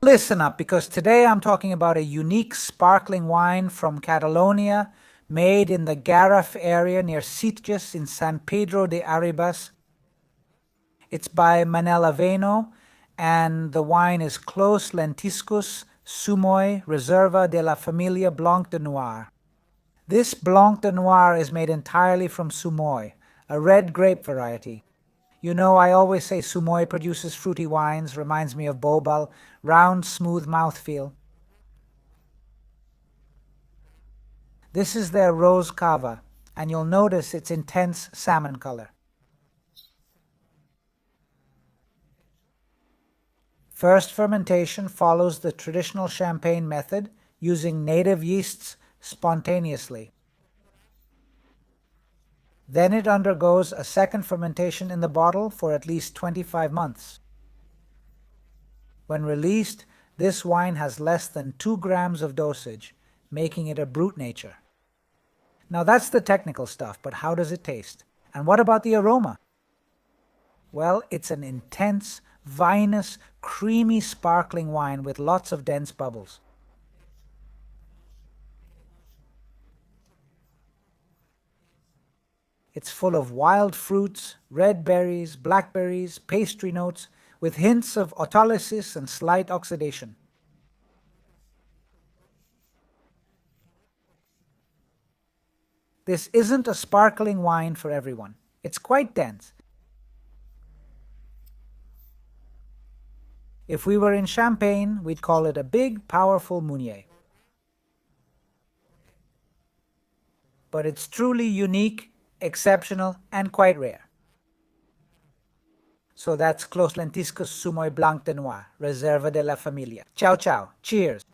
Listen up, because today I'm talking about a unique sparkling wine from Catalonia, made in the Garraf area near Sitges in San Pedro de Arribas. It's by Manel, and the wine is Clos Lentiscus Reserva Familia Blanc de Noirs. This Blanc de Noirs is made entirely from Sumoll, a red grape variety. You know, I always say Sumoll produces fruity wines, reminds me of Bobal, round, smooth mouthfeel. This is their rose cava, and you'll notice its intense salmon color. First fermentation follows the traditional champagne method, using native yeasts spontaneously. Then it undergoes a second fermentation in the bottle for at least 25 months. When released, this wine has less than 2 grams of dosage, making it a Brut Nature. Now that's the technical stuff, but how does it taste? And what about the aroma? Well, it's an intense, vinous, creamy sparkling wine with lots of dense bubbles. It's full of wild fruits, red berries, blackberries, pastry notes, with hints of autolysis and slight oxidation. This isn't a sparkling wine for everyone. It's quite dense. If we were in Champagne, we'd call it a big, powerful Meunier. But it's truly unique, exceptional, and quite rare. So that's Clos Lentiscus Blanc de Noirs, Reserva Familia. Ciao ciao, cheers!